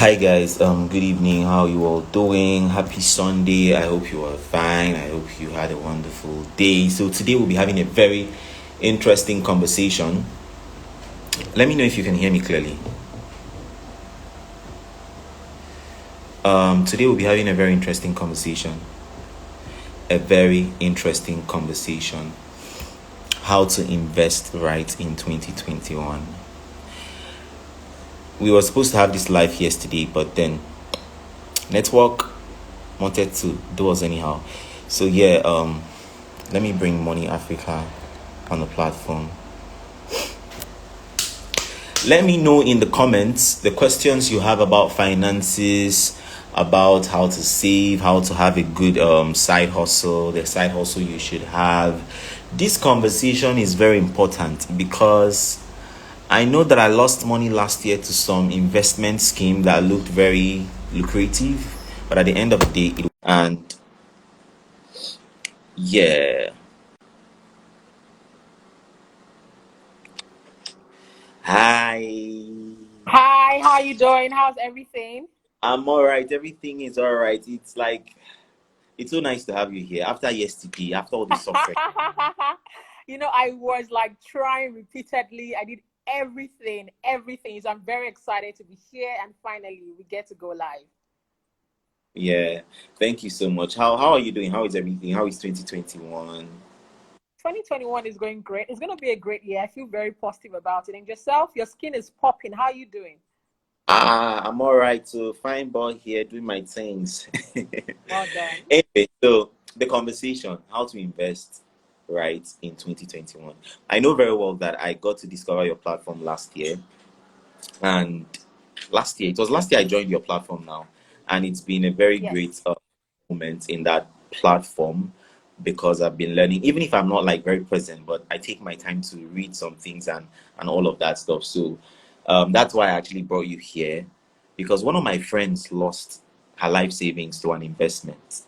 Hi guys, good evening. How you all doing? Happy Sunday. I hope you are fine. I hope you had a wonderful day. So today we'll be having a very interesting conversation. Let me know if you can hear me clearly. Today we'll be having a very interesting conversation. A very interesting conversation. How to invest right in 2021. We were supposed to have this live yesterday, but then network wanted to do us anyhow. So yeah, let me bring Money Africa on the platform. Let me know in the comments the questions you have about finances, about how to save, how to have a good side hustle, the side hustle you should have. This conversation is very important because I know that I lost money last year to some investment scheme that looked very lucrative, but at the end of the day, and yeah. Hi. Hi, how you doing? How's everything? I'm all right. Everything is all right. It's like it's so nice to have you here after yesterday, after all the suffering. I was like trying repeatedly. I did everything. So I'm very excited to be here and finally we get to go live. Yeah. Thank you so much. How are you doing? How is everything? How is 2021? 2021 is going great. It's going to be a great year. I feel very positive about it. And yourself, your skin is popping. How are you doing? I'm all right. So fine boy here doing my things. Well done. Anyway, so the conversation, how to invest right in 2021. I know very well that I got to discover your platform last year. And it was last year I joined your platform now, and it's been a very great Yes. moment in that platform because I've been learning, even if I'm not like very present, but I take my time to read some things and all of that stuff. So that's why I actually brought you here, because one of my friends lost her life savings to an investment,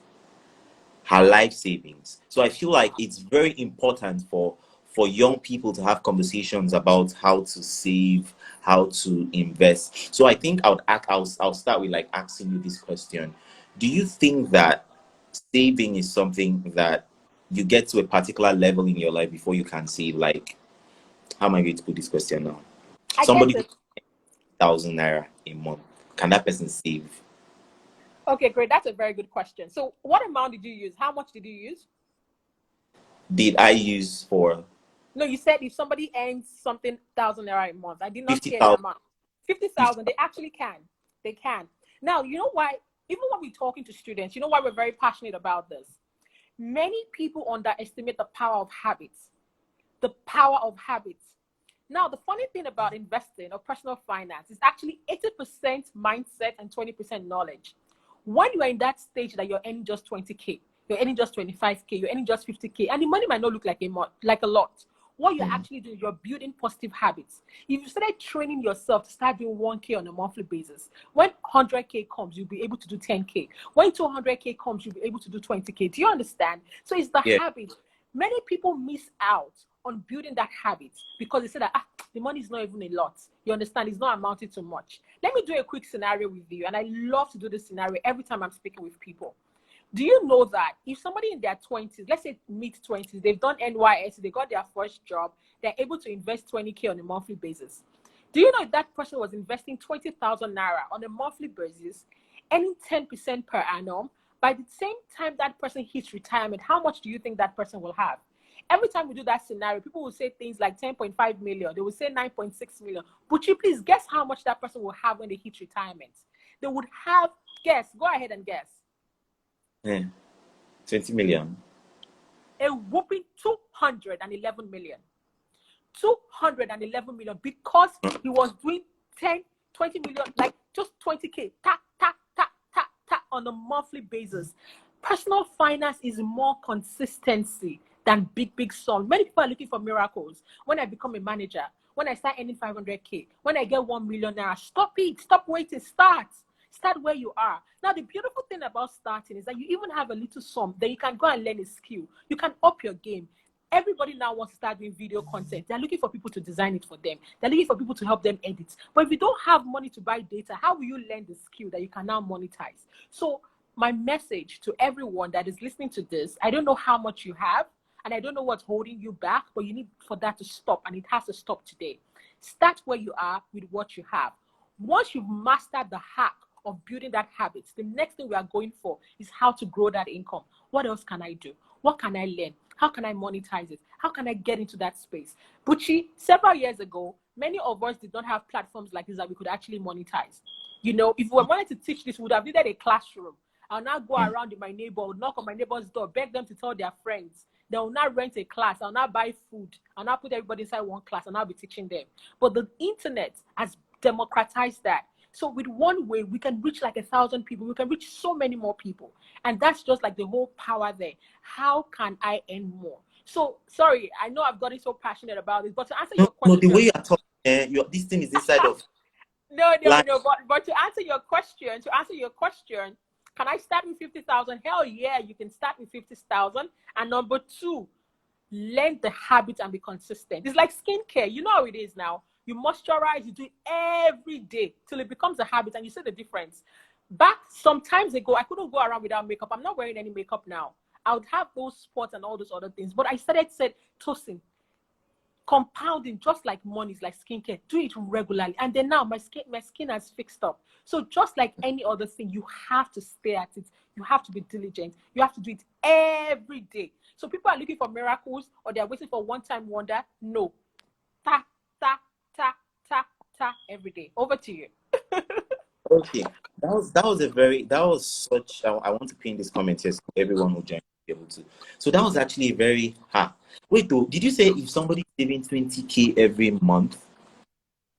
her life savings. So I feel like it's very important for young people to have conversations about how to save, how to invest. So I think I'll start with like asking you this question. Do you think that saving is something that you get to a particular level in your life before you can save? Like, how am I going to put this question now? I get Somebody who it. 1,000 naira a month, can that person save? Okay, great. That's a very good question. So what amount did you use? How much did you use? Did I use for No, you said if somebody earns something 1,000 naira a month. I did not hear the 50,000? amount. 50,000. They actually can. They can. Now, you know why? Even when we're talking to students, you know why we're very passionate about this? Many people underestimate the power of habits. The power of habits. Now, the funny thing about investing or personal finance is actually 80% mindset and 20% knowledge. When you are in that stage that you're earning just 20K, you're earning just 25K, you're earning just 50K, and the money might not look like a lot. What you're actually doing, you're building positive habits. If you started training yourself to start doing 1K on a monthly basis, when 100K comes, you'll be able to do 10K. When 200K comes, you'll be able to do 20K. Do you understand? So it's the Yeah. habit. Many people miss out on building that habit because they say that the money is not even a lot. You understand? It's not amounting to much. Let me do a quick scenario with you. And I love to do this scenario every time I'm speaking with people. Do you know that if somebody in their 20s, let's say mid 20s, they've done NYS, they got their first job, they're able to invest 20K on a monthly basis? Do you know if that person was investing 20,000 naira on a monthly basis, earning 10% per annum? By the same time that person hits retirement, how much do you think that person will have? Every time we do that scenario, people will say things like 10.5 million, they will say 9.6 million. But you please guess how much that person will have when they hit retirement? They would have, guess, go ahead and guess. Yeah. 20 million. A whopping 211 million. 211 million because he was doing 10, 20 million, like just 20K, on a monthly basis. Personal finance is more consistency than big sums. Many people are looking for miracles. When I become a manager, when I start earning 500K, when I get 1 million naira, stop it, stop waiting, start where you are. Now, the beautiful thing about starting is that you even have a little sum that you can go and learn a skill. You can up your game. everybody now wants to start doing video content. They're looking for people to design it for them. They're looking for people to help them edit. But if you don't have money to buy data, how will you learn the skill that you can now monetize? So my message to everyone that is listening to this, I don't know how much you have, and I don't know what's holding you back, but you need for that to stop, and it has to stop today. Start where you are with what you have. Once you've mastered the hack of building that habit, the next thing we are going for is how to grow that income. What else can I do? What can I learn? How can I monetize it? How can I get into that space? Buchi, several years ago, many of us did not have platforms like this that we could actually monetize. You know, if we wanted to teach this, we would have needed a classroom. I'll now go around in my neighborhood, knock on my neighbor's door, beg them to tell their friends. They will not rent a class. I'll not buy food. I'll not put everybody inside one class and I'll be teaching them. But the internet has democratized that. So with one way, we can reach like 1,000 people. We can reach so many more people. And that's just like the whole power there. How can I earn more? So, sorry, I know I've gotten so passionate about this, but to answer your question. No, the way you are talking, this thing is inside of. No, but to answer your question, can I start with 50,000? Hell yeah, you can start with 50,000. And number two, learn the habit and be consistent. It's like skincare. You know how it is now. You moisturize, you do it every day till it becomes a habit, and you see the difference. Back some times ago, I couldn't go around without makeup. I'm not wearing any makeup now. I would have those spots and all those other things. But I said, Tosin, compounding just like money is like skincare. Do it regularly. And then now my skin has fixed up. So just like any other thing, you have to stay at it. You have to be diligent. You have to do it every day. So people are looking for miracles or they're waiting for one-time wonder. No. Ta, ta, ta, ta, ta, every day. Over to you. Okay. That was such, I want to pin this comment here so everyone will join be able to. So that was actually very wait though, did you say if somebody's saving 20K every month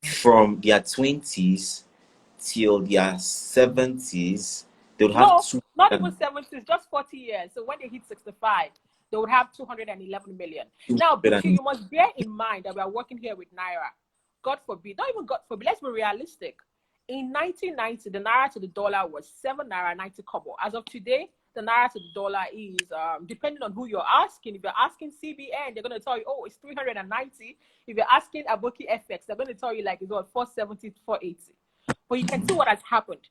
from their 20s till their 70s, they would have not even 70s, just 40 years. So when they hit 65, they would have 211 million. Now, Buchi, you must bear in mind that we are working here with Naira. God forbid, not even God forbid, let's be realistic. In 1990, the Naira to the dollar was 7 Naira 90 kobo. As of today, the Naira to the dollar is, depending on who you're asking. If you're asking CBN, they're going to tell you, oh, it's 390. If you're asking Aboki FX, they're going to tell you like it's what, 470 to 480. But you can see what has happened.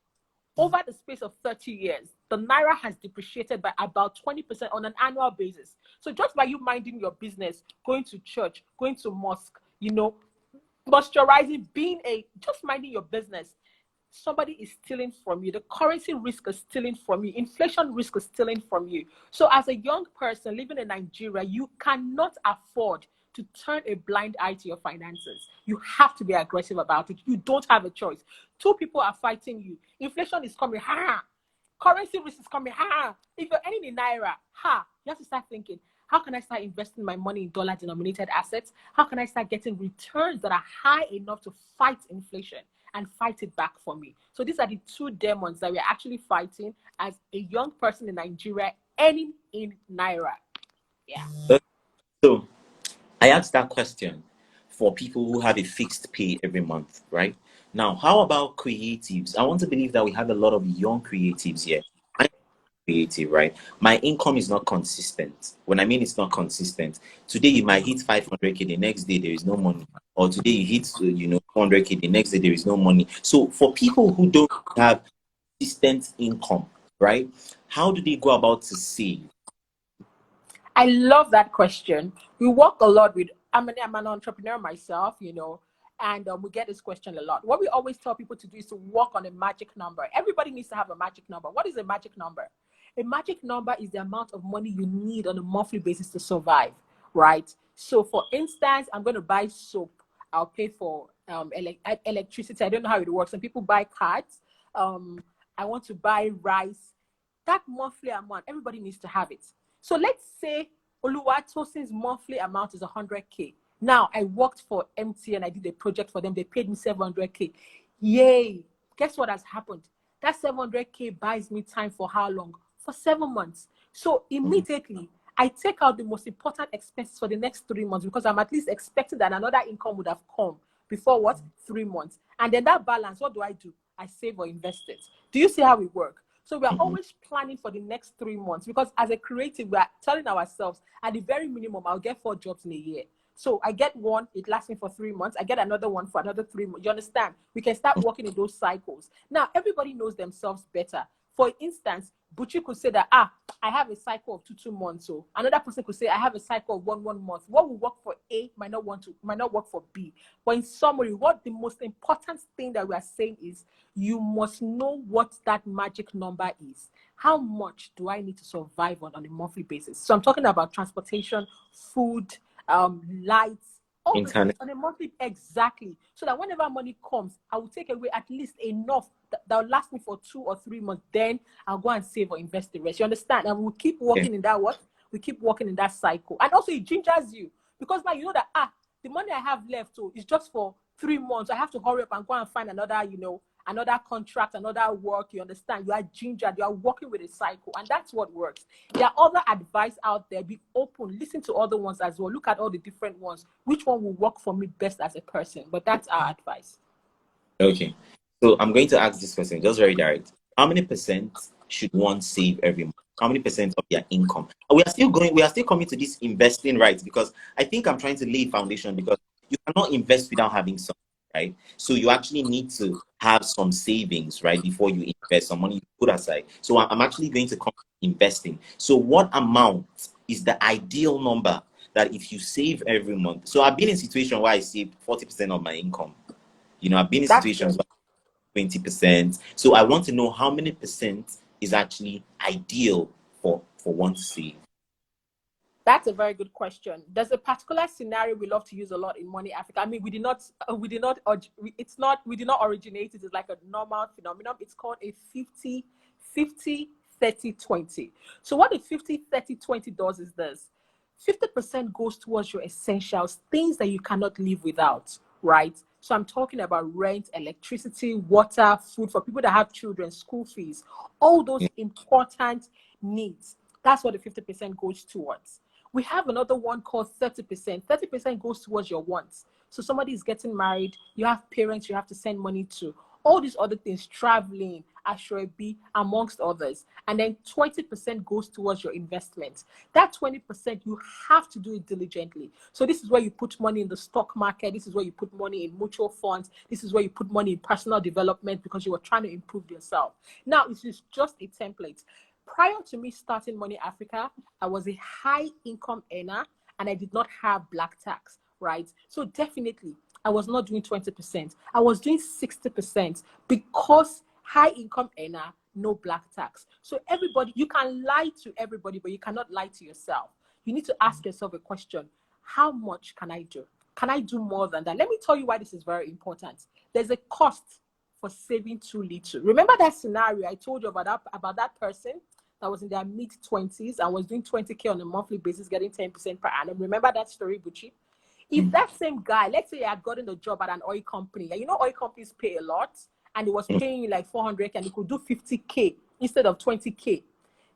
Over the space of 30 years, the Naira has depreciated by about 20% on an annual basis. So just by you minding your business, going to church, going to mosque, you know, moisturizing, just minding your business, somebody is stealing from you. The currency risk is stealing from you. Inflation risk is stealing from you. So as a young person living in Nigeria, you cannot afford to turn a blind eye to your finances. You have to be aggressive about it. You don't have a choice. Two people are fighting you. Inflation is coming. Currency risk is coming. If you're earning in Naira, you have to start thinking, how can I start investing my money in dollar-denominated assets? How can I start getting returns that are high enough to fight inflation and fight it back for me? So these are the two demons that we're actually fighting as a young person in Nigeria earning in Naira. Yeah. So I asked that question for people who have a fixed pay every month, right? Now, how about creatives? I want to believe that we have a lot of young creatives here. I'm creative, right? My income is not consistent. When I mean it's not consistent, today you might hit 500K, the next day there is no money. Or today you hit, 100K, the next day there is no money. So for people who don't have consistent income, right? How do they go about to save? I love that question. We work a lot with, I'm an entrepreneur myself, and we get this question a lot. What we always tell people to do is to work on a magic number. Everybody needs to have a magic number. What is a magic number? A magic number is the amount of money you need on a monthly basis to survive, right? So for instance, I'm going to buy soap. I'll pay for electricity. I don't know how it works. Some people buy cards. I want to buy rice. That monthly amount, everybody needs to have it. So let's say Oluwatosin's monthly amount is 100K. Now I worked for MTN. I did a project for them. They paid me 700K. Yay. Guess what has happened? That 700K buys me time for how long? For 7 months. So immediately I take out the most important expenses for the next 3 months because I'm at least expecting that another income would have come before what? 3 months. And then that balance, what do? I save or invest it. Do you see how it works? So we are always planning for the next 3 months, because as a creative, we are telling ourselves at the very minimum, I'll get 4 jobs in a year. So I get one, it lasts me for 3 months. I get another one for another 3 months. You understand? We can start working in those cycles. Now, everybody knows themselves better. For instance, Buchi could say that, I have a cycle of 2 months. So another person could say, I have a cycle of 1 month. What will work for A might not work for B. But in summary, what the most important thing that we are saying is, you must know what that magic number is. How much do I need to survive on a monthly basis? So I'm talking about transportation, food, lights, all those things on a monthly, exactly. So that whenever money comes, I will take away at least enough that will last me for 2 or 3 months. Then I'll go and save or invest the rest. You understand? And we'll keep working in that we keep working in that cycle. And also it gingers you, because now you know that the money I have left is just for 3 months. I have to hurry up and go and find another, another contract, another work. You understand? You are gingered. You are working with a cycle, and that's what works. There are other advice out there. Be open. Listen to other ones as well. Look at all the different ones. Which one will work for me best as a person? But that's our advice. Okay. So I'm going to ask this question, just very direct. How many percent should one save every month? How many percent of their income? We are still coming to this investing, right? Because I think I'm trying to lay a foundation, because you cannot invest without having some, right? So you actually need to have some savings, right, before you invest, some money you put aside. So I'm actually going to come to investing. So what amount is the ideal number that if you save every month? So I've been in a situation where I saved 40% of my income. I've been in situations where 20%. So I want to know how many percent is actually ideal for one to save. That's a very good question. There's a particular scenario we love to use a lot in Money Africa. I mean, we did not originate it. It's like a normal phenomenon. It's called a 50-30-20. So what the 50-30-20 does is this: 50% goes towards your essentials, things that you cannot live without, right? So I'm talking about rent, electricity, water, food, for people that have children, school fees, all those important needs. That's what the 50% goes towards. We have another one called 30%. 30% goes towards your wants. So somebody is getting married, you have parents you have to send money to, all these other things, traveling, Ashrebi, amongst others. And then 20% goes towards your investment. That 20%, you have to do it diligently. So this is where you put money in the stock market. This is where you put money in mutual funds. This is where you put money in personal development, because you are trying to improve yourself. Now, this is just a template. Prior to me starting Money Africa, I was a high income earner and I did not have black tax, right? So definitely, I was not doing 20%. I was doing 60%, because high income earner, no black tax. So everybody, you can lie to everybody, but you cannot lie to yourself. You need to ask yourself a question: how much can I do? Can I do more than that? Let me tell you why this is very important. There's a cost for saving too little. Remember that scenario I told you about that person that was in their mid-20s and was doing 20K on a monthly basis, getting 10% per annum? Remember that story, Buchi? If that same guy, let's say, had gotten a job at an oil company, and oil companies pay a lot, and it was paying you like 400K, and he could do 50K instead of 20K,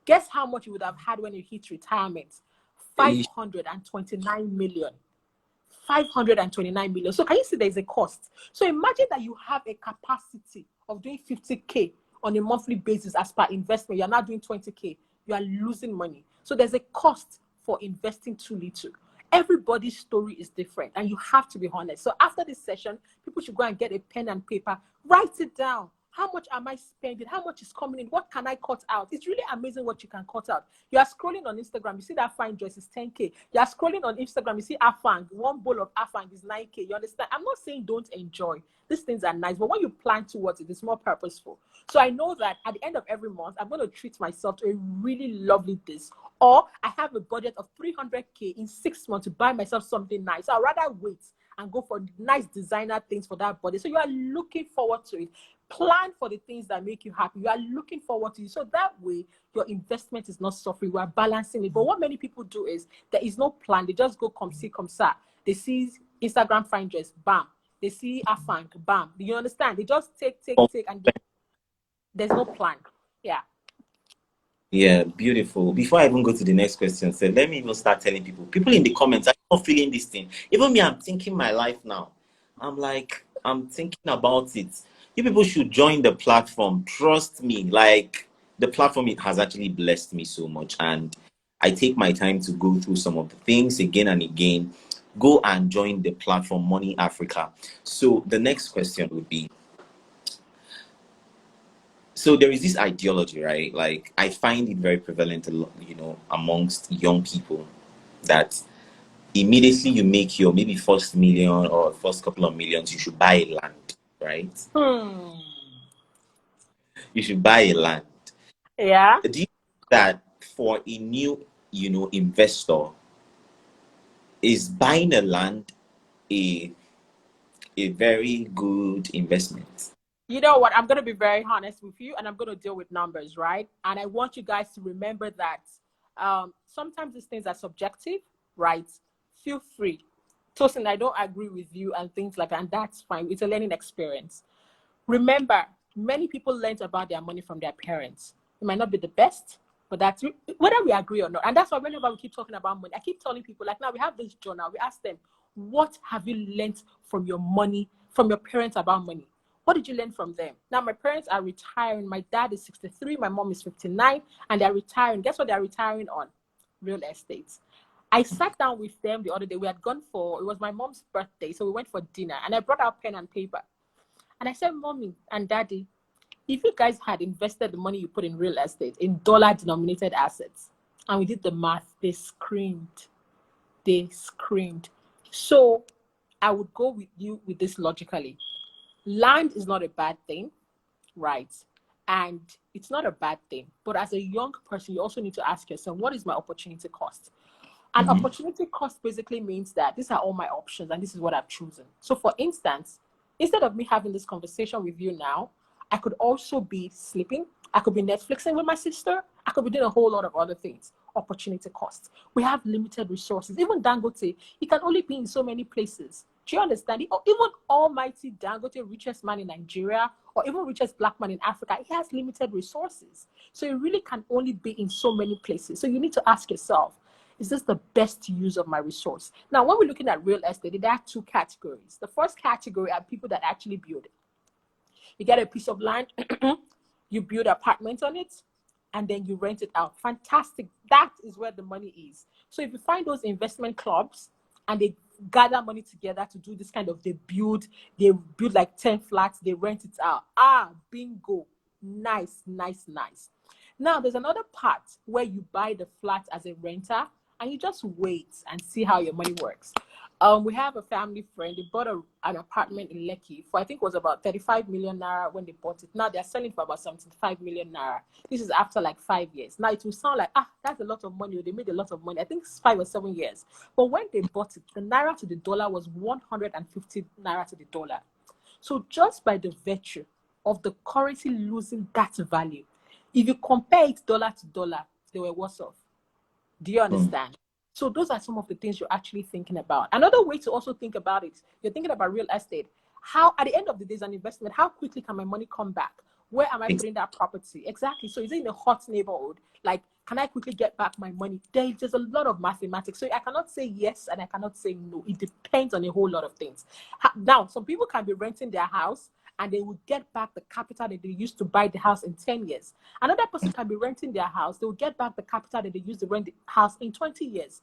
guess how much you would have had when you hit retirement? 529 million. 529 million. So can you see there's a cost? So imagine that you have a capacity of doing 50K on a monthly basis as per investment. You're not doing 20K. You are losing money. So there's a cost for investing too little. Everybody's story is different, and you have to be honest. So after this session, people should go and get a pen and paper, write it down. How much am I spending? How much is coming in? What can I cut out? It's really amazing what you can cut out. You are scrolling on Instagram, you see that fine dress is 10K. You are scrolling on Instagram, you see afang. One bowl of afang is 9K. You understand? I'm not saying don't enjoy. These things are nice, but when you plan towards it, it's more purposeful. So I know that at the end of every month, I'm going to treat myself to a really lovely this. Or I have a budget of 300K in 6 months to buy myself something nice. So I'd rather wait and go for nice designer things for that body. So you are looking forward to it. Plan for the things that make you happy. You are looking forward to it. So that way, your investment is not suffering. We are balancing it. But what many people do is there is no plan. They just go come see, come sa. They see Instagram fine dress, bam. They see afang, bam. Do you understand? They just take, and there's no plan. Yeah. Yeah, beautiful. Before I even go to the next question, so let me even start telling people in the comments, I'm not feeling this thing. Even me, I'm thinking my life now. I'm thinking about it. You people should join the platform. Trust me. Like, the platform, it has actually blessed me so much, and I take my time to go through some of the things again and again. Go and join the platform Money Africa. So the next question would be, so there is this ideology, right? Like, I find it very prevalent a lot, amongst young people, that immediately you make your maybe first million or first couple of millions, you should buy land, right? Hmm. You should buy a land. Yeah. Do you think that for a new, investor, is buying a land a very good investment? You know what? I'm going to be very honest with you, and I'm going to deal with numbers, right? And I want you guys to remember that sometimes these things are subjective, right? Feel free. Tosin, I don't agree with you and things like that, and that's fine. It's a learning experience. Remember, many people learned about their money from their parents. It might not be the best, but that's whether we agree or not. And that's why whenever we keep talking about money, I keep telling people, like, now we have this journal. We ask them, what have you learned from your money, from your parents about money? What did you learn from them? Now, my parents are retiring. My dad is 63. My mom is 59. And they're retiring. Guess what they're retiring on? Real estate. I sat down with them the other day. We had gone it was my mom's birthday. So we went for dinner. And I brought out pen and paper. And I said, Mommy and Daddy, if you guys had invested the money you put in real estate in dollar-denominated assets, and we did the math, they screamed. They screamed. So I would go with you with this logically. Land is not a bad thing, right? And it's not a bad thing. But as a young person, you also need to ask yourself, what is my opportunity cost? And Mhm. opportunity cost basically means that these are all my options and this is what I've chosen. So for instance, instead of me having this conversation with you now, I could also be sleeping. I could be Netflixing with my sister. I could be doing a whole lot of other things. Opportunity cost. We have limited resources. Even Dangote, he can only be in so many places. Do you understand? Even almighty Dangote, richest man in Nigeria, or even richest black man in Africa, he has limited resources. So he really can only be in so many places. So you need to ask yourself, is this the best use of my resource? Now, when we're looking at real estate, there are two categories. The first category are people that actually build it. You get a piece of land, you build apartments on it, and then you rent it out. Fantastic. That is where the money is. So if you find those investment clubs and they gather money together to do this kind of, they build like 10 flats, they rent it out. Bingo. Nice, nice, nice. Now, there's another part where you buy the flat as a renter and you just wait and see how your money works. We have a family friend. They bought an apartment in Lekki for, I think it was about 35 million naira when they bought it. Now they're selling for about 75 million naira. This is after like 5 years. Now it will sound like, that's a lot of money. They made a lot of money. I think it's 5 or 7 years. But when they bought it, the naira to the dollar was 150 naira to the dollar. So just by the virtue of the currency losing that value, if you compare it dollar to dollar, they were worse off. Do you understand? So those are some of the things you're actually thinking about. Another way to also think about it, you're thinking about real estate. How, at the end of the day, as an investment, how quickly can my money come back? Where am I putting that property? Exactly. So is it in a hot neighborhood? Like, can I quickly get back my money? There's a lot of mathematics. So I cannot say yes and I cannot say no. It depends on a whole lot of things. Now, some people can be renting their house and they will get back the capital that they used to buy the house in 10 years. Another person can be renting their house. They will get back the capital that they used to rent the house in 20 years.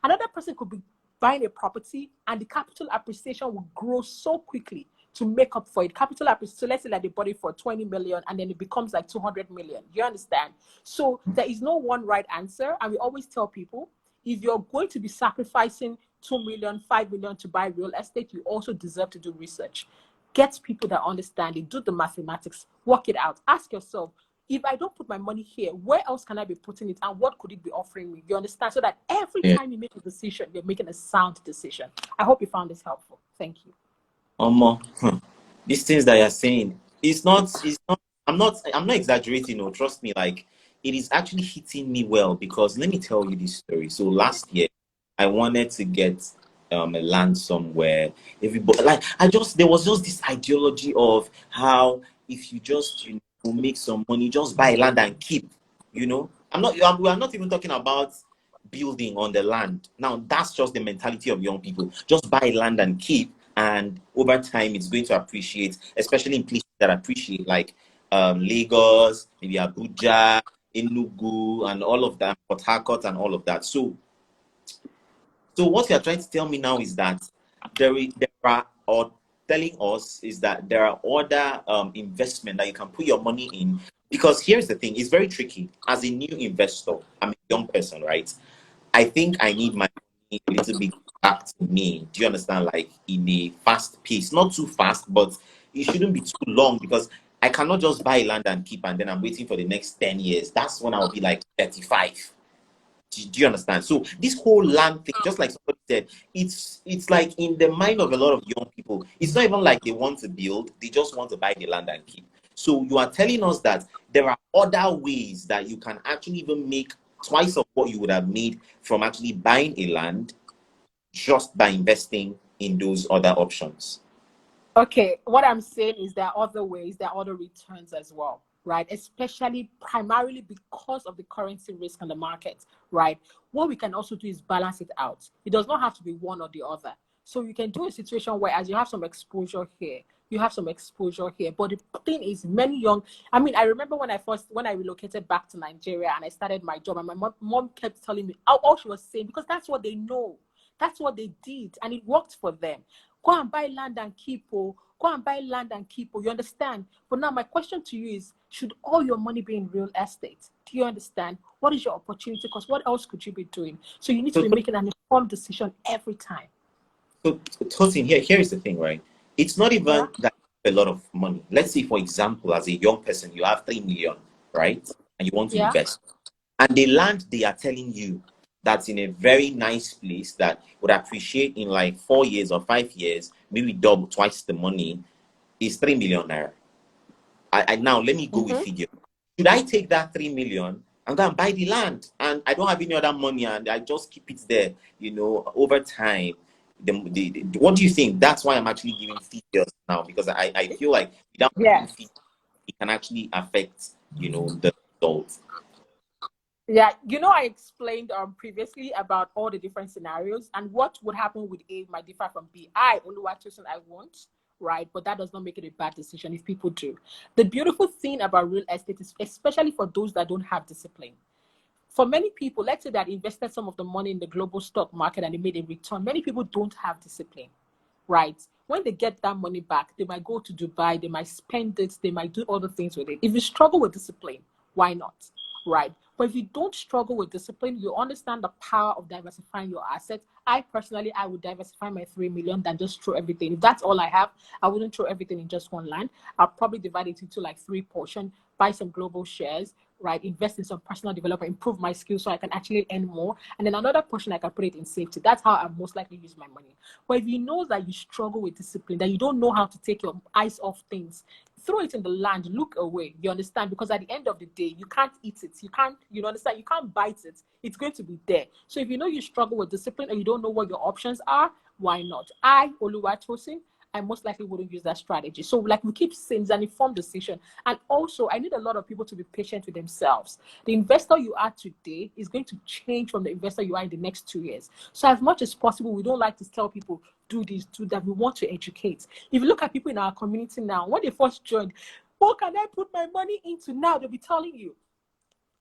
Another person could be buying a property and the capital appreciation will grow so quickly to make up for it. Capital appreciation, so let's say that they bought it for 20 million and then it becomes like 200 million. You understand? So there is no one right answer. And we always tell people, if you're going to be sacrificing 2 million, 5 million to buy real estate, you also deserve to do research. Get people that understand it, do the mathematics, work it out. Ask yourself, if I don't put my money here, where else can I be putting it and what could it be offering me? You understand? So that every time you make a decision, you're making a sound decision. I hope you found this helpful. Thank you. These things that you're saying, I'm not exaggerating, no, trust me, like, it is actually hitting me well, because let me tell you this story. So last year I wanted to get a land somewhere. Everybody, like, there was just this ideology of how if you just make some money, just buy land and keep, we are not even talking about building on the land. Now that's just the mentality of young people. Just buy land and keep, and over time it's going to appreciate, especially in places that appreciate. Like, Lagos, maybe Abuja, Enugu, and all of that, Port Harcourt, and all of that. So what you're trying to tell me now is that there are, or telling us is that there are other investment that you can put your money in. Because here's the thing, it's very tricky. As a new investor, I'm a young person, right? I think I need my money a little bit back to me. Do you understand? Like in a fast pace, not too fast, but it shouldn't be too long, because I cannot just buy land and keep and then I'm waiting for the next 10 years. That's when I'll be like 35. Do you understand? So this whole land thing, just like somebody said, it's like in the mind of a lot of young people. It's not even like they want to build; they just want to buy the land and keep. So you are telling us that there are other ways that you can actually even make twice of what you would have made from actually buying a land just by investing in those other options. Okay, what I'm saying is there are other ways, there are other returns as well, right? Especially primarily because of the currency risk on the market, right? What we can also do is balance it out. It does not have to be one or the other. So you can do a situation where as you have some exposure here, you have some exposure here. But the thing is, I remember when I relocated back to Nigeria and I started my job, and my mom kept telling me all she was saying, because that's what they know. That's what they did, and it worked for them. Go and buy land and keep, oh. Go and buy land and keep, oh. You understand? But now my question to you is, should all your money be in real estate? Do you understand? What is your opportunity? Because what else could you be doing? So you need to So, be making an informed decision every time. Tosin, here is the thing, right? It's not Yeah. even that a lot of money. Let's say, for example, as a young person, you have 3 million, right? And you want to Yeah. invest. And the land they are telling you that's in a very nice place that would appreciate in like 4 years or 5 years, maybe double, twice the money, is 3 million naira. I now let me go with Mm-hmm. figure. Should I take that 3 million and go and buy the land, and I don't have any other money and I just keep it there, over time? What do you think? That's why I'm actually giving figures now, because I feel like without giving Yes. figures, it can actually affect, the results. Yeah, I explained previously about all the different scenarios and what would happen with A might differ from B. Oluwatosin, I won't, right? But that does not make it a bad decision if people do. The beautiful thing about real estate is, especially for those that don't have discipline. For many people, let's say that invested some of the money in the global stock market and they made a return. Many people don't have discipline, right? When they get that money back, they might go to Dubai, they might spend it, they might do other things with it. If you struggle with discipline, why not? Right? But if you don't struggle with discipline, you understand the power of diversifying your assets. I would diversify my 3 million than just throw everything. If that's all I have, I wouldn't throw everything in just one land. I'll probably divide it into like 3 portions, buy some global shares, right? Invest in some personal development, improve my skills so I can actually earn more. And then another portion I can put it in safety. That's how I most likely use my money. But if you know that you struggle with discipline, that you don't know how to take your eyes off things, throw it in the land, look away. You understand? Because at the end of the day, you can't eat it. You can't, understand? You can't bite it. It's going to be there. So if you know you struggle with discipline and you don't know what your options are, why not? Oluwatosin, I most likely wouldn't use that strategy. So, like we keep saying, it's an informed decision. And also, I need a lot of people to be patient with themselves. The investor you are today is going to change from the investor you are in the next 2 years. So, as much as possible, we don't like to tell people, do this, do that. We want to educate. If you look at people in our community now, when they first joined, what can I put my money into now? They'll be telling you,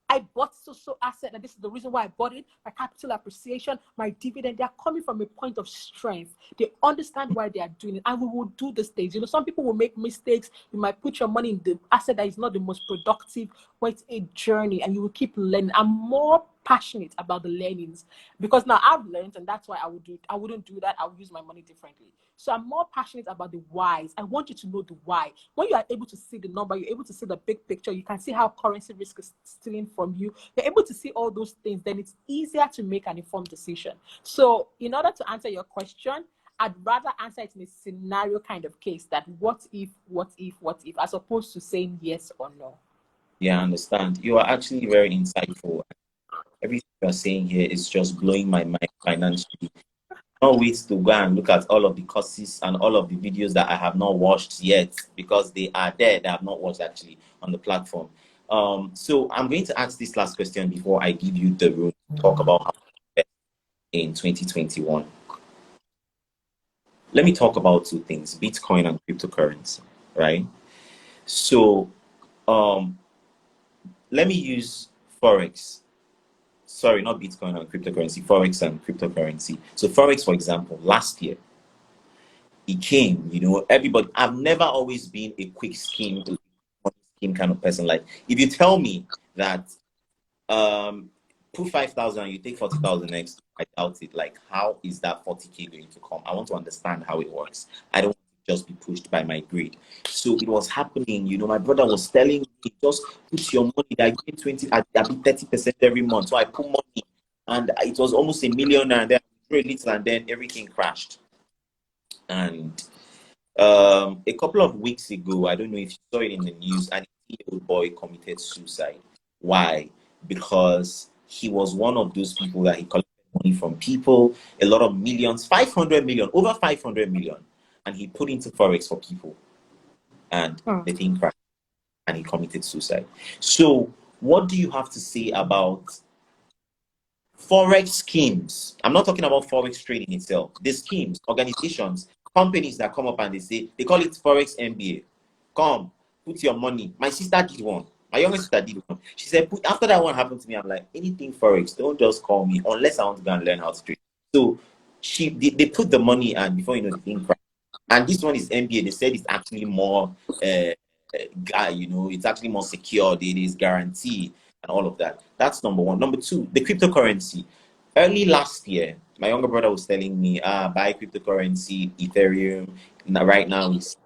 I bought so asset, and this is the reason why I bought it. My capital appreciation, my dividend, they are coming from a point of strength. They understand why they are doing it, and we will do the things. Some people will make mistakes. You might put your money in the asset that is not the most productive, but it's a journey, and you will keep learning. I'm more passionate about the learnings because now I've learned, and that's why I wouldn't do that. I would use my money differently. So I'm more passionate about the whys. I want you to know the why. When you are able to see the number, you're able to see the big picture. You can see how currency risk is stealing from you. You're able to see all those things. Then it's easier to make an informed decision. So in order to answer your question, I'd rather answer it in a scenario kind of case, that what if, as opposed to saying yes or no. Yeah, I understand. You are actually very insightful. Everything you're saying here is just blowing my mind financially. Not wait to go and look at all of the courses and all of the videos that I have not watched yet, because they are there that I have not watched actually on the platform. So I'm going to ask this last question before I give you the room to talk about how to invest in 2021. Let me talk about two things: Bitcoin and cryptocurrency, right? So um let me use forex. Sorry, not Bitcoin and cryptocurrency, forex and cryptocurrency. So forex, for example, last year it came, everybody. I've never always been a quick scheme kind of person. Like if you tell me that um put 5,000 and you take 40,000 next, I doubt it. Like how is that 40K going to come? I want to understand how it works. I don't want to just be pushed by my greed. So it was happening, my brother was telling me, just put your money. I give 20, I be 30% every month. So I put money and it was almost a million, and then very little, and then everything crashed. And a couple of weeks ago, I don't know if you saw it in the news, an 18-year-old boy committed suicide. Why? Because he was one of those people that he collected money from people, a lot of millions, 500 million, over 500 million, and he put into forex for people, and the thing crashed, and he committed suicide. So, what do you have to say about forex schemes? I'm not talking about forex trading itself. The schemes, organizations, companies that come up and they call it forex MBA. Come, put your money. My sister did one. My younger sister did one. She said, after that one happened to me, I'm like, anything forex, don't just call me unless I want to go and learn how to trade. So they put the money, and before you know, the thing crashed. And this one is MBA. They said it's actually more it's actually more secure. It is guaranteed and all of that. That's number one. Number two, the cryptocurrency. Early last year, my younger brother was telling me, buy cryptocurrency, Ethereum. Right now it's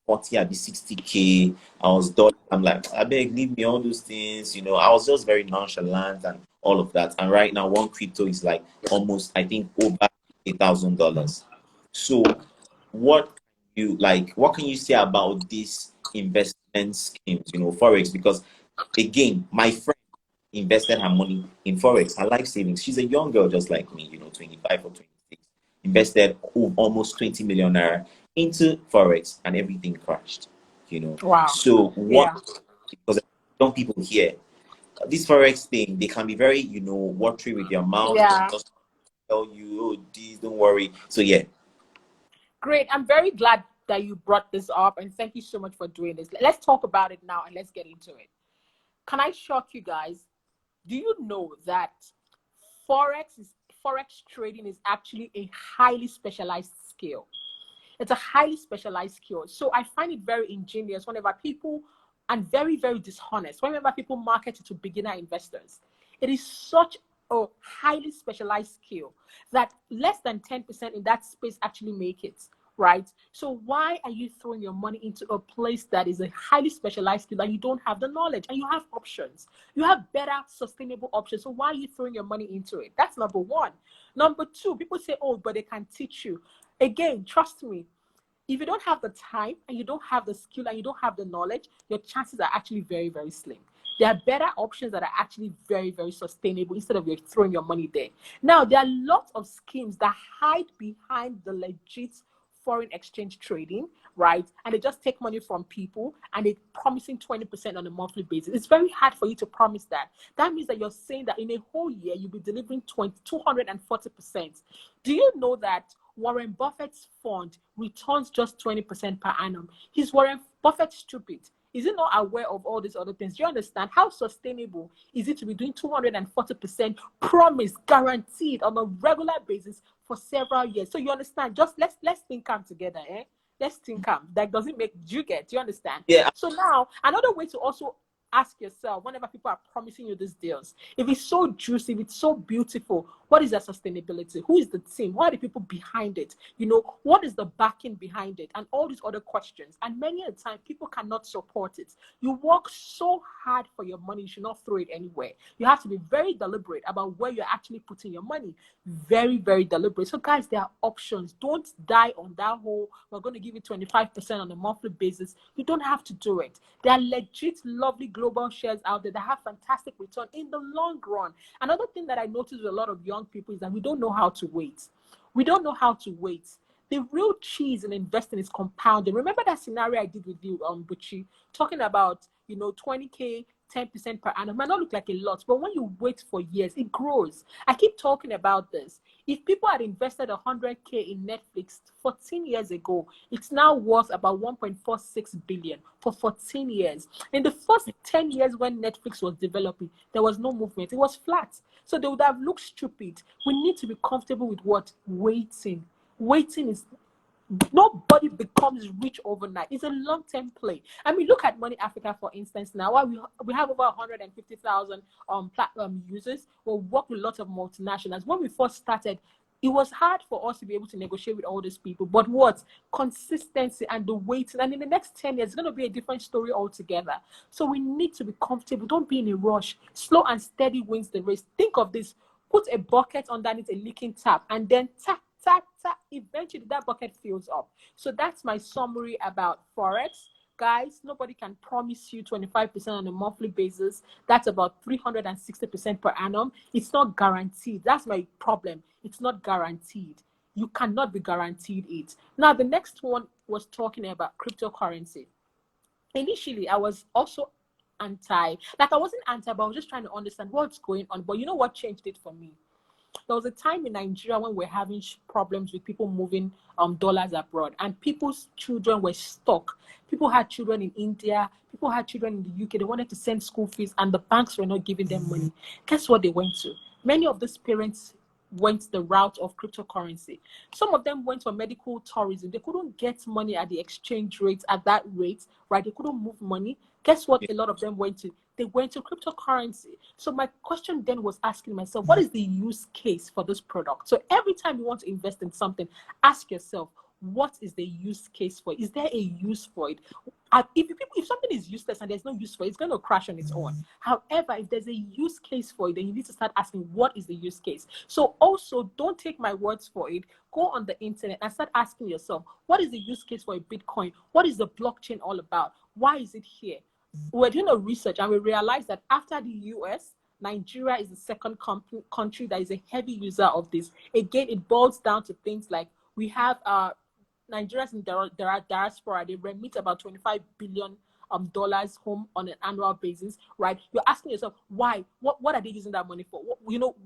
40, I'd be 60K. I was done. I'm like, I beg, leave me all those things. I was just very nonchalant and all of that. And right now, one crypto is like almost, I think, over $1,000. So what can you say about these investment schemes, forex? Because again, my friend invested her money in forex, her life savings. She's a young girl just like me, 25 or 26, invested almost 20 million naira into forex, and everything crashed. Wow. So Yeah. because young people here, this forex thing, they can be very, watery with your mouth. Yeah. Just tell you, oh, geez, don't worry. So yeah. Great. I'm very glad that you brought this up, and thank you so much for doing this. Let's talk about it now and let's get into it. Can I shock you guys? Do you know that forex trading is actually a highly specialized skill? It's a highly specialized skill. So I find it very ingenious whenever people, and very, very dishonest, whenever people market it to beginner investors. It is such a highly specialized skill that less than 10% in that space actually make it, right? So why are you throwing your money into a place that is a highly specialized skill that you don't have the knowledge, and you have options? You have better sustainable options. So why are you throwing your money into it? That's number one. Number two, people say, oh, but they can teach you. Again, trust me, if you don't have the time and you don't have the skill and you don't have the knowledge, your chances are actually very, very slim. There are better options that are actually very, very sustainable instead of you throwing your money there. Now, there are lots of schemes that hide behind the legit foreign exchange trading, right? And they just take money from people and they're promising 20% on a monthly basis. It's very hard for you to promise that. That means that you're saying that in a whole year, you'll be delivering 240%. Do you know that Warren Buffett's fund returns just 20% per annum? Is Warren Buffett stupid? Is he not aware of all these other things? Do you understand? How sustainable is it to be doing 240% promise, guaranteed on a regular basis for several years? So you understand? Just let's think calm together, eh? Let's think calm. That doesn't make you get. Do you understand? Yeah. So now another way to also ask yourself, whenever people are promising you these deals, if it's so juicy, if it's so beautiful, what is the sustainability? Who is the team? Who are the people behind it? What is the backing behind it? And all these other questions. And many a time, people cannot support it. You work so hard for your money, you should not throw it anywhere. You have to be very deliberate about where you're actually putting your money. Very, very deliberate. So guys, there are options. Don't die on that whole, we're going to give you 25% on a monthly basis. You don't have to do it. There are legit, lovely global shares out there that have fantastic return in the long run. Another thing that I noticed with a lot of young people is that we don't know how to wait. We don't know how to wait. The real cheese in investing is compounding. Remember that scenario I did with you, Buchi, talking about 20K 10% per annum might not look like a lot, but when you wait for years, it grows. I keep talking about this. If people had invested 100K in Netflix 14 years ago, it's now worth about 1.46 billion for 14 years. In the first 10 years when Netflix was developing, there was no movement. It was flat. So they would have looked stupid. We need to be comfortable with what? Waiting. Waiting is, nobody becomes rich overnight. It's a long-term play. I mean, look at Money Africa, for instance. Now, we have over 150,000 platform users. We work with lots of multinationals. When we first started, it was hard for us to be able to negotiate with all these people. But what? Consistency and the waiting. And in the next 10 years, it's going to be a different story altogether. So we need to be comfortable. Don't be in a rush. Slow and steady wins the race. Think of this. Put a bucket underneath a leaking tap and then tap, tap, tap. Eventually, that bucket fills up. So that's my summary about Forex. Guys, nobody can promise you 25% on a monthly basis. That's about 360% per annum. It's not guaranteed. That's my problem. It's not guaranteed. You cannot be guaranteed it. Now, the next one was talking about cryptocurrency. Initially, I was also I wasn't anti, but I was just trying to understand what's going on. But you know what changed it for me? There was a time in Nigeria when we're having problems with people moving dollars abroad, and people's children were stuck. People had children in India, people had children in the UK. They wanted to send school fees, and the banks were not giving them money. Guess what they went to? Many of these parents went the route of cryptocurrency. Some of them went for medical tourism. They couldn't get money at the exchange rate at that rate, right? They couldn't move money. Guess what? A lot of them went to? They went to cryptocurrency. So my question then was asking myself, what is the use case for this product? So every time you want to invest in something, ask yourself, what is the use case for it? Is there a use for it? If something is useless and there's no use for it, it's going to crash on its own. However, if there's a use case for it, then you need to start asking, what is the use case? So also, don't take my words for it. Go on the internet and start asking yourself, what is the use case for a Bitcoin? What is the blockchain all about? Why is it here? We're doing a research and we realized that after the US, Nigeria is the second country that is a heavy user of this. Again, it boils down to things like we have Nigerians in diaspora. They remit about $25 billion dollars home on an annual basis, right? You're asking yourself, why? What are they using that money for?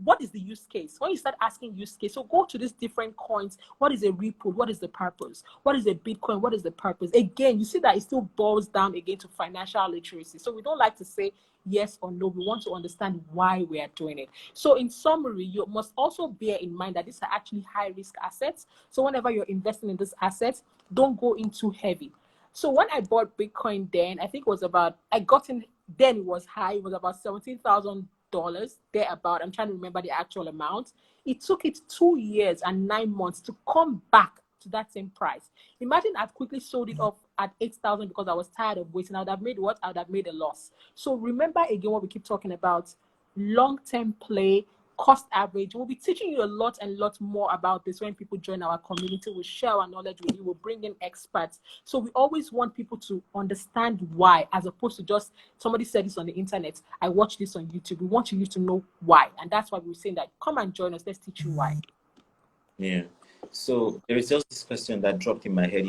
What is the use case? When you start asking use case, so go to these different coins. What is a Ripple? What is the purpose? What is a Bitcoin? What is the purpose? Again, you see that it still boils down again to financial literacy. So we don't like to say yes or no. We want to understand why we are doing it. So in summary, you must also bear in mind that these are actually high risk assets. So whenever you're investing in this asset, don't go in too heavy. So when I bought Bitcoin then, I think it was about, then it was high. It was about $17,000 thereabout. I'm trying to remember the actual amount. It took it 2 years and 9 months to come back to that same price. Imagine I've quickly sold it off at 8,000 because I was tired of waiting. I would have made what? I would have made a loss. So remember again what we keep talking about, long-term play, cost average. We'll be teaching you a lot and lot more about this when people join our community. We'll share our knowledge with you. We'll bring in experts. So we always want people to understand why, as opposed to just somebody said this on the internet, I watched this on YouTube. We want you to know why. And that's why we're saying that come and join us. Let's teach you why. Yeah. So there is just this question that dropped in my head.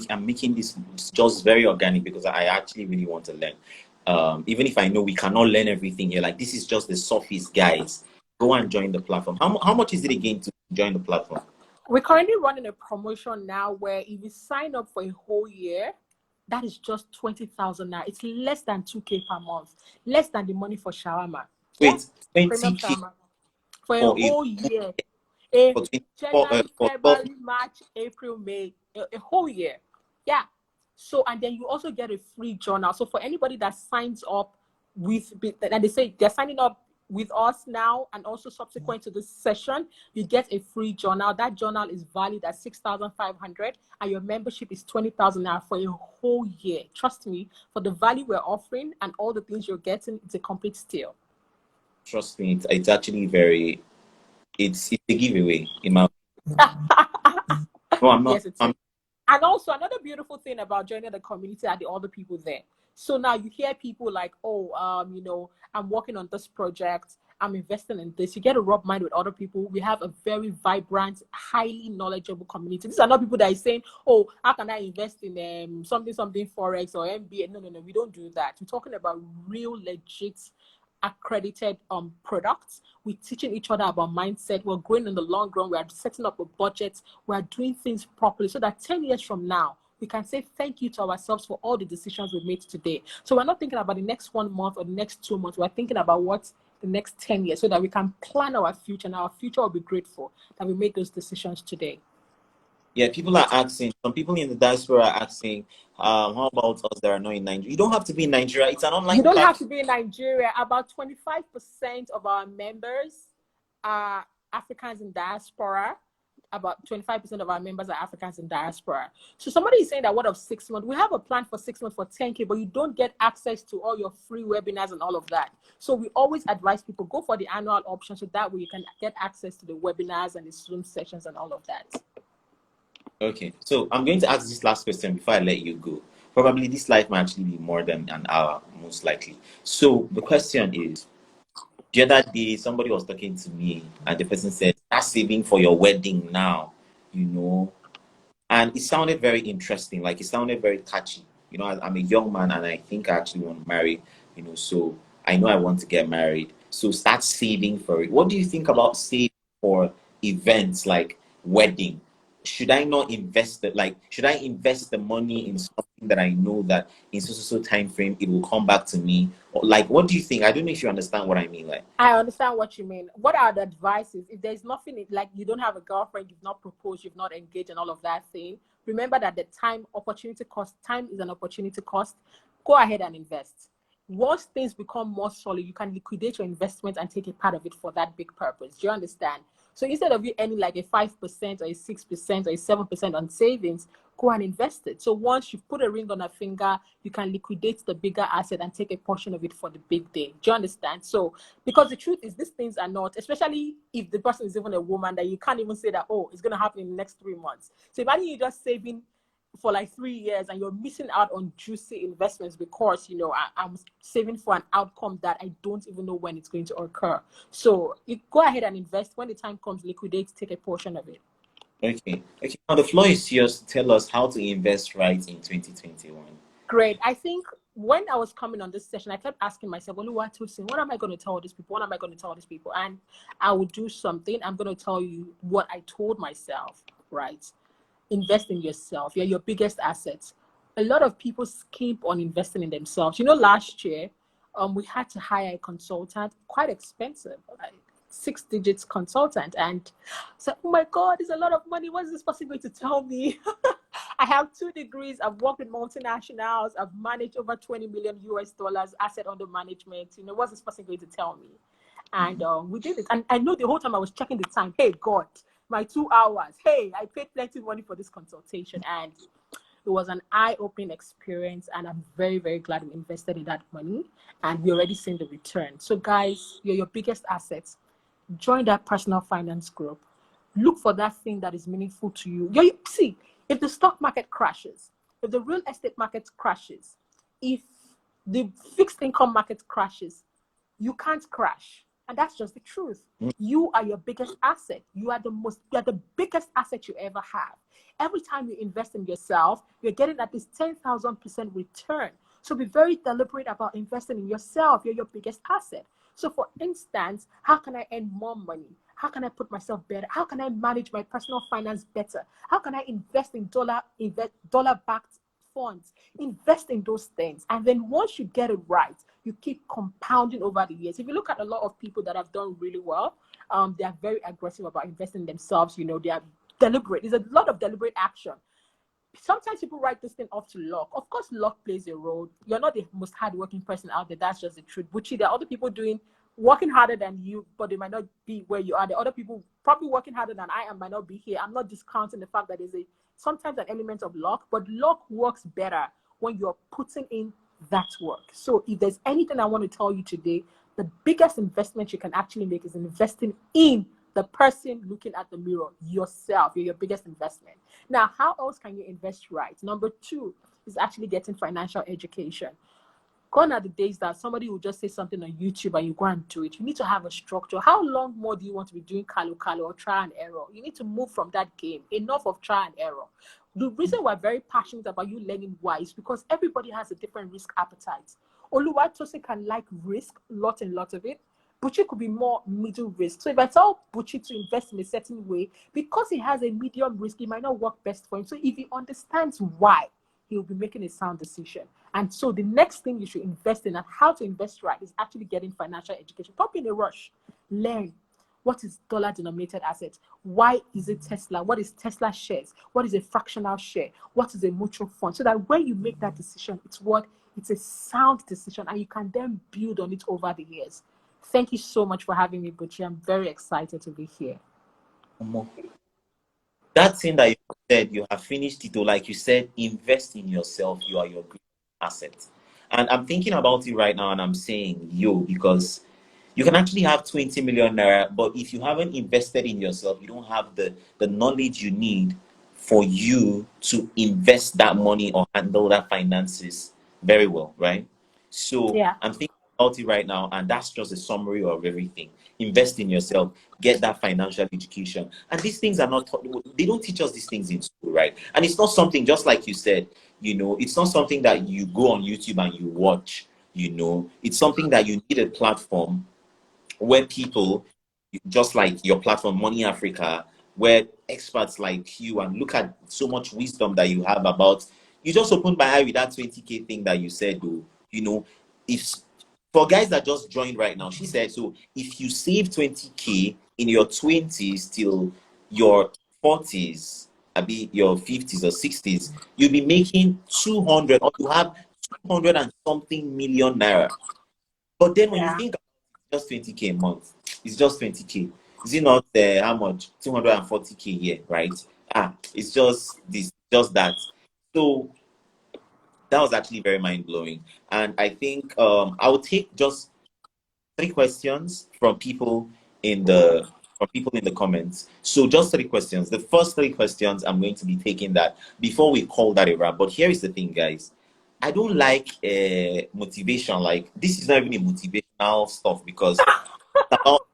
I'm making this just very organic because I actually really want to learn. Even if I know we cannot learn everything here, like this is just the surface, guys. Go and join the platform. How much is it again to join the platform? We're currently running a promotion now where if you sign up for a whole year, that is just 20,000 now. It's less than 2K per month, less than the money for shawarma. Wait, Yeah? Premium 20K shawarma for a for whole year. January, February, March, April, May, a whole year. Yeah. So, and then you also get a free journal. So for anybody that signs up and they say they're signing up with us now and also subsequent to this session, you get a free journal. That journal is valued at 6,500 and your membership is 20,000 now for a whole year. Trust me, for the value we're offering and all the things you're getting, it's a complete steal. Trust me, it's actually it's a giveaway in my No, I'm not. Yes, it's and also another beautiful thing about joining the community are the other people there. So now you hear people like, oh, I'm working on this project I'm investing in this. You get to rub mind with other people. We have a very vibrant, highly knowledgeable community. These are not people that are saying, oh, how can I invest in something Forex or MBA? No. We don't do that. We're talking about real, legit, accredited products. We're teaching each other about mindset. We're growing in the long run. We are setting up a budget. We are doing things properly so that 10 years from now, we can say thank you to ourselves for all the decisions we made today. So we're not thinking about the next 1 month or the next 2 months. We're thinking about what the next 10 years so that we can plan our future, and our future will be grateful that we made those decisions today. Yeah, people are asking, some people in the diaspora are asking, how about us that are not in Nigeria? You don't have to be in Nigeria. It's an online You don't have platform. to be in Nigeria. About 25% of our members are Africans in diaspora. About 25% of our members are Africans in diaspora. So somebody is saying that what of 6 months? We have a plan for 6 months for 10K, but you don't get access to all your free webinars and all of that. So we always advise people, go for the annual option so that way you can get access to the webinars and the Zoom sessions and all of that. Okay, so I'm going to ask this last question before I let you go. Probably this live might actually be more than an hour, most likely. So the question is, the other day somebody was talking to me and the person said, start saving for your wedding now, and it sounded very interesting. Like, it sounded very catchy. I'm a young man and I think I actually want to marry, so I know I want to get married. So start saving for it. What do you think about saving for events like wedding? Should I not invest it? Like, should I invest the money in something that I know that in so time frame it will come back to me? Or, like, what do you think? I don't know if you understand what I mean. Like, I understand what you mean. What are the advices? If there's nothing, like you don't have a girlfriend, you've not proposed, you've not engaged and all of that thing, remember that the time is an opportunity cost. Go ahead and invest. Once things become more solid, you can liquidate your investment and take a part of it for that big purpose. Do you understand? So instead of you earning like a 5% or a 6% or a 7% on savings, go and invest it. So once you've put a ring on a finger, you can liquidate the bigger asset and take a portion of it for the big day. Do you understand? So, because the truth is, these things are not, especially if the person is even a woman, that you can't even say that, oh, it's going to happen in the next 3 months. So imagine you're just saving for like 3 years and you're missing out on juicy investments because I'm saving for an outcome that I don't even know when it's going to occur. So you go ahead and invest. When the time comes, liquidate, take a portion of it. okay. Now the floor is yours to tell us how to invest right in 2021. Great. I think when I was coming on this session, I kept asking myself, what am I going to tell these people? What am I going to tell these people? And I will do something. I'm going to tell you what I told myself, right? Invest in yourself. You're your biggest asset. A lot of people skimp on investing in themselves. Last year, we had to hire a consultant, quite expensive, like 6 digits consultant. And so, oh my God, it's a lot of money. What is this person going to tell me? I have 2 degrees. I've worked with multinationals. I've managed over 20 million US dollars asset under management. What's this person going to tell me? And we did it. And I know the whole time I was checking the time. Hey, God, my 2 hours. Hey, I paid plenty of money for this consultation. And it was an eye-opening experience. And I'm very, very glad we invested in that money. And we already seen the return. So guys, you're your biggest assets. Join that personal finance group. Look for that thing that is meaningful to you. See, if the stock market crashes, if the real estate market crashes, if the fixed income market crashes, you can't crash. And that's just the truth. You are your biggest asset. You are the biggest asset you ever have. Every time you invest in yourself, you're getting at least 10,000% return. So be very deliberate about investing in yourself. You're your biggest asset. So for instance, how can I earn more money? How can I put myself better? How can I manage my personal finance better? How can I invest in dollar-backed funds? Invest in those things. And then once you get it right, you keep compounding over the years. If you look at a lot of people that have done really well, they are very aggressive about investing in themselves. They are deliberate. There's a lot of deliberate action. Sometimes people write this thing off to luck. Of course, luck plays a role. You're not the most hardworking person out there. That's just the truth. Bucci, there are other people working harder than you, but they might not be where you are. There are other people probably working harder than I am, might not be here. I'm not discounting the fact that there's sometimes an element of luck, but luck works better when you're putting in that work. So if there's anything I want to tell you today, the biggest investment you can actually make is investing in the person looking at the mirror, yourself. You're your biggest investment. Now, how else can you invest right? Number 2 is actually getting financial education. Gone are the days that somebody will just say something on YouTube and you go and do it. You need to have a structure. How long more do you want to be doing kalu or try and error? You need to move from that game. Enough of try and error. The reason we're very passionate about you learning why is because everybody has a different risk appetite. Oluwatose can like risk, lot and lot of it. Buchi could be more middle risk. So if I tell Buchi to invest in a certain way, because he has a medium risk, it might not work best for him. So if he understands why, he will be making a sound decision. And so the next thing you should invest in and how to invest right is actually getting financial education. Don't be in a rush. Learn. What is dollar-denominated assets? Why is it Tesla? What is Tesla shares? What is a fractional share? What is a mutual fund? So that when you make that decision, it's a sound decision, and you can then build on it over the years. Thank you so much for having me, Buchi. I'm very excited to be here. That thing that you said, you have finished it, or like you said, invest in yourself. You are your greatest asset. And I'm thinking about it right now, and I'm saying, because you can actually have 20 million naira, but if you haven't invested in yourself, you don't have the knowledge you need for you to invest that money or handle that finances very well, right? So Yeah. I'm thinking about it right now, and that's just a summary of everything. Invest in yourself, get that financial education. And these things are not taught, they don't teach us these things in school, right? And it's not something, just like you said, it's not something that you go on YouTube and you watch, it's something that you need a platform where people, just like your platform, Money Africa, where experts like you, and look at so much wisdom that you have about, you just opened my eye with that 20K thing that you said, though, if for guys that just joined right now, she said, so if you save 20K in your 20s till your 40s, maybe your 50s or 60s, you'll be making 200, or you have 200 and something million naira. But then when you think just 20K a month, it's just 20K. Is it not how much? 240K a year, right? It's just this, just that. So that was actually very mind-blowing. And I think I will take just 3 questions from people in the comments. So just 3 questions. The first 3 questions, I'm going to be taking that before we call that a wrap. But here is the thing, guys. I don't like motivation. Like, this is not even a motivational stuff, because it's about,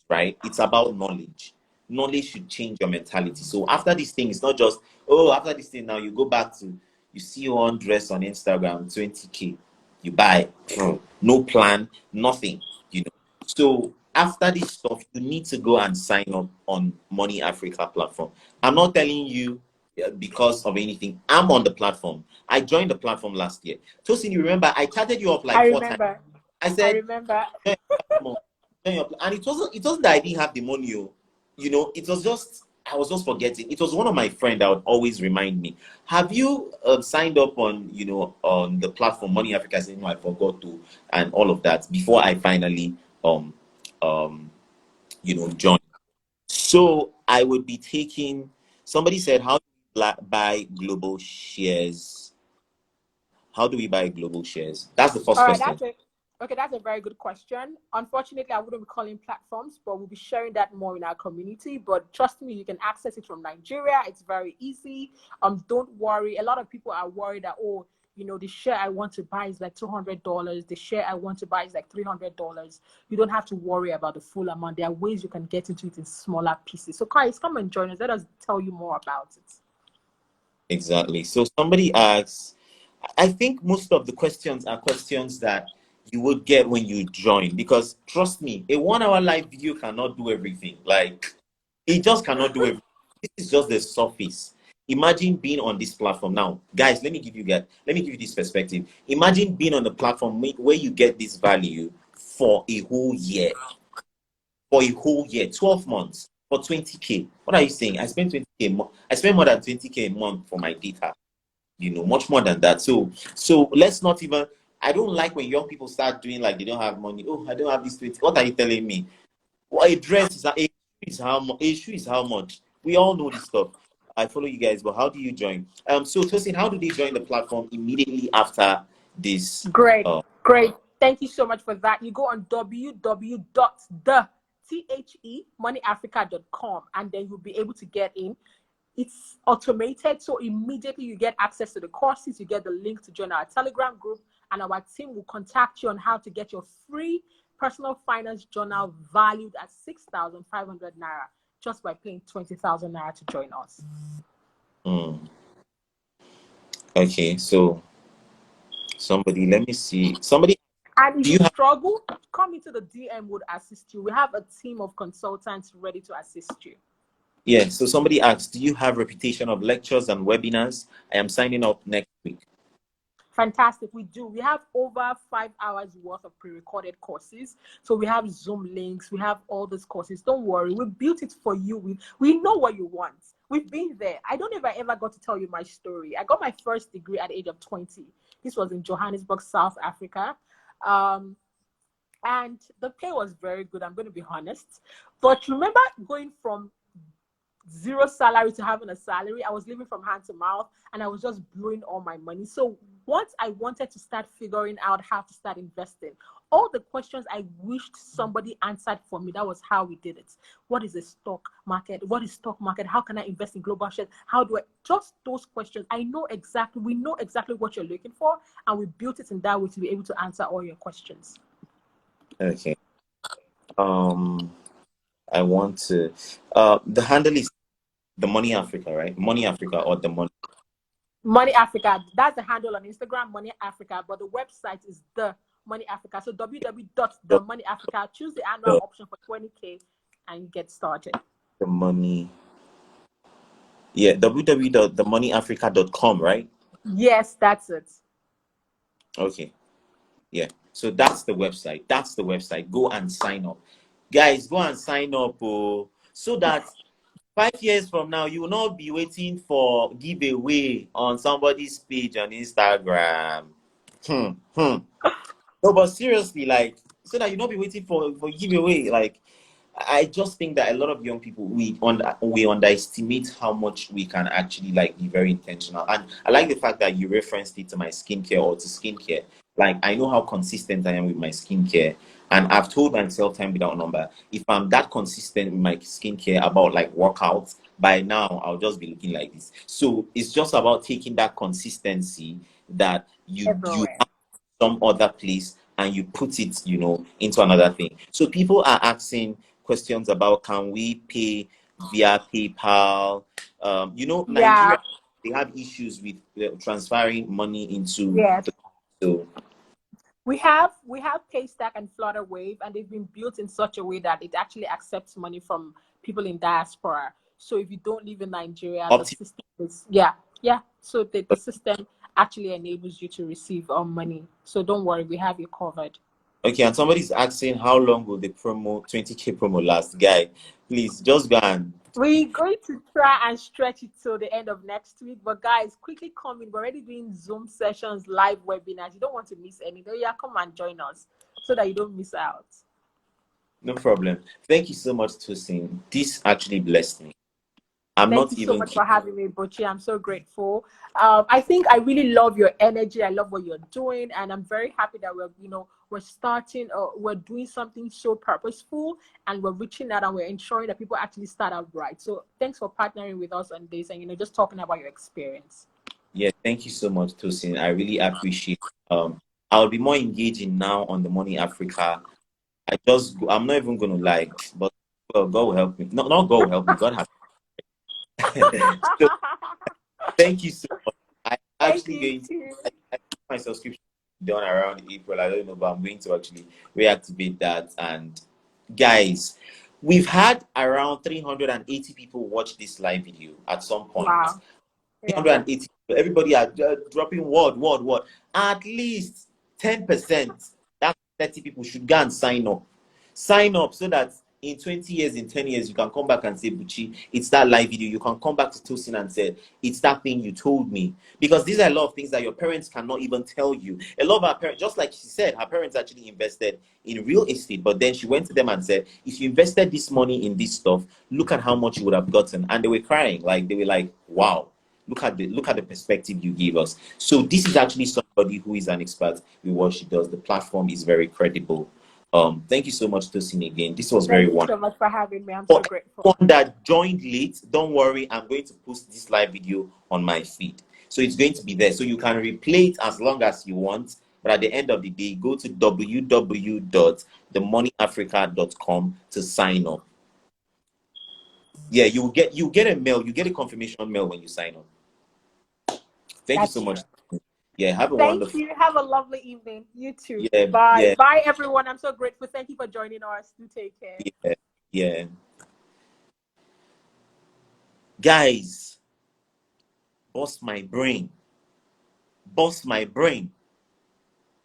right? It's about knowledge. Knowledge should change your mentality. So after this thing, it's not just, after this thing, now you go back to, you see one dress on Instagram, 20K, you buy, no plan, nothing, So after this stuff, you need to go and sign up on Money Africa platform. I'm not telling you because of anything. I'm on the platform. I joined the platform last year. Tosin, you remember, I chatted you up like 4 times. I said, remember. And it wasn't that I didn't have the money, it was just, I was just forgetting. It was one of my friends that would always remind me, have you signed up on, on the platform Money Africa? I said, no, I forgot to, and all of that, before I finally join. So I would be taking, somebody said, how do we buy global shares? How do we buy global shares? That's the first question. That's a very good question. Unfortunately, I wouldn't be calling platforms, but we'll be sharing that more in our community. But trust me, you can access it from Nigeria. It's very easy. Don't worry. A lot of people are worried that, the share I want to buy is like $200. The share I want to buy is like $300. You don't have to worry about the full amount. There are ways you can get into it in smaller pieces. So, guys, come and join us. Let us tell you more about it. Exactly. So somebody asks, I think most of the questions are questions that you would get when you join, because trust me, a 1-hour live video cannot do everything. Like, it just cannot do everything. This is just the surface. Imagine being on this platform now, guys. Let me give you this perspective. Imagine being on the platform where you get this value for a whole year, 12 months, for 20K. What are you saying? I spend 20K. I spend more than 20K a month for my data. Much more than that. So let's not even. I don't like when young people start doing like they don't have money. Oh, I don't have this 20. What are you telling me? Well, a dress is how much? A shoe is how much? We all know this stuff. I follow you guys, but how do you join? So Tosin, how do they join the platform immediately after this? Great. Thank you so much for that. You go on www.themoneyafrica.com, and then you'll be able to get in. It's automated, so immediately you get access to the courses. You get the link to join our Telegram group, and our team will contact you on how to get your free personal finance journal valued at 6,500 naira just by paying 20,000 naira to join us. Okay, so somebody, let me see. Somebody, and if do you you have? struggle, come into the DM, would assist you. We have a team of consultants ready to assist you. Yeah. So somebody asked, do you have reputation of lectures and webinars? I am signing up next week. Fantastic. We do. We have over 5 hours worth of pre-recorded courses. So we have Zoom links. We have all these courses. Don't worry. We built it for you. We know what you want. We've been there. I don't know if I ever got to tell you my story. I got my first degree at the age of 20. This was in Johannesburg, South Africa. And the pay was very good. I'm going to be honest. But remember going from zero salary to having a salary? I was living from hand to mouth, and I was just blowing all my money. So once I wanted to start figuring out how to start investing, all the questions I wished somebody answered for me, that was how we did it. What is a stock market? What is stock market? How can I invest in global shares? How do I? Just those questions. We know exactly what you're looking for, and we built it in that way to be able to answer all your questions. Okay. I want to. The handle is the Money Africa, right? Money Africa or the Money Africa. That's the handle on Instagram, Money Africa. But the website is the Money Africa. So www.themoneyafrica. Choose the annual option for 20K and you get started. the money. Yeah, www.themoneyafrica.com, right? Yes, that's it. Okay. Yeah. So that's the website. That's the website. Go and sign up. Guys, go and sign up so that 5 years from now, you will not be waiting for giveaway on somebody's page on Instagram. No, but seriously, like, so that you not be waiting for giveaway. Like, I just think that a lot of young people we underestimate how much we can actually like be very intentional. And I like the fact that you referenced it to my skincare or to skincare. Like, I know how consistent I am with my skincare, and I've told myself time without number, if I'm that consistent with my skincare about like workouts, by now I'll just be looking like this. So it's just about taking that consistency that you Everywhere. some other place and you put it, into another thing. So people are asking questions about, can we pay via PayPal? Yeah. Nigeria, they have issues with transferring money into Yes. so We have Paystack and Flutterwave, and they've been built in such a way that it actually accepts money from people in diaspora. So if you don't live in Nigeria, the system is So the system actually enables you to receive money. So don't worry, we have you covered. Okay, and somebody's asking how long will the 20K promo last? Guy, please just go and We're going to try and stretch it till the end of next week. But guys, quickly come in. We're already doing Zoom sessions, live webinars. You don't want to miss anything. Yeah, come and join us so that you don't miss out. no problem. Thank you so much, Tosin. This actually blessed me. Thank you so much for having me, Bochi. I'm so grateful. I think I really love your energy. I love what you're doing, and I'm very happy that we're starting. We're doing something so purposeful, and we're reaching out, and we're ensuring that people actually start out right. So thanks for partnering with us on this, and just talking about your experience. Yeah, thank you so much, Tosin. I really appreciate. I'll be more engaging now on the Money Africa. I'm not even gonna lie, but well, God will help me. No, not God will help me. God has. So, thank you so much. I'm actually going to my subscription done around April. I don't know, but I'm going to actually reactivate that. And guys, we've had around 380 people watch this live video at some point. Wow. 380. Everybody are dropping word. At least 10%. That's 30 people should go and sign up. Sign up so that in 20 years, in 10 years, you can come back and say, Buchi, it's that live video. You can come back to Tosin and say, it's that thing you told me. Because these are a lot of things that your parents cannot even tell you. A lot of our parents, just like she said, her parents actually invested in real estate. But then she went to them and said, if you invested this money in this stuff, look at how much you would have gotten. And they were crying. Like, they were like, wow. Look at the perspective you gave us. So this is actually somebody who is an expert with what she does. The platform is very credible. Thank you so much, Tosin, again. This was very wonderful. Thank you so much for having me. I'm so grateful. For anyone that joined late, don't worry. I'm going to post this live video on my feed. So it's going to be there. So you can replay it as long as you want. But at the end of the day, go to www.themoneyafrica.com to sign up. Yeah, you get a mail, you get a confirmation mail when you sign up. Thank you so That's true. much. Yeah, have a Thank wonderful. you. Have a lovely evening. You too. Yeah, Bye. yeah, Bye, everyone. I'm so grateful. Thank you for joining us. Do take care. yeah, yeah. Guys, bust my brain. Bust my brain.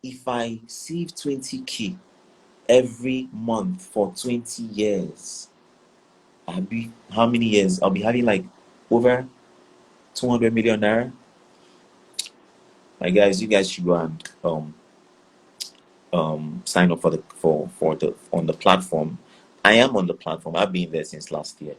If I save 20K every month for 20 years, I'll be how many years? I'll be having like over 200 million naira. My guys, you guys should go and sign up for the on the platform. I am on the platform. I've been there since last year.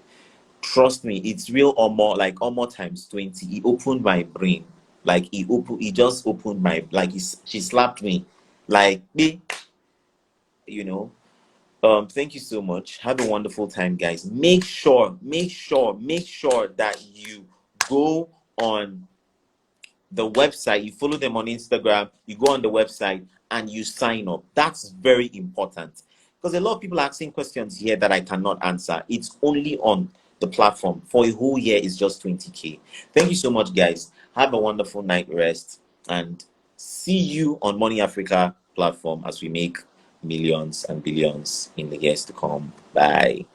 Trust me, it's real or more like almost times 20. It opened my brain. Like it just opened my like she slapped me. Like you know. Thank you so much. Have a wonderful time, guys. Make sure that you go on the website, you follow them on Instagram, you go on the website and you sign up. That's very important because a lot of people are asking questions here that I cannot answer. It's only on the platform. For a whole year, it's just 20K. Thank you so much, guys. Have a wonderful night rest and see you on Money Africa platform as we make millions and billions in the years to come. Bye.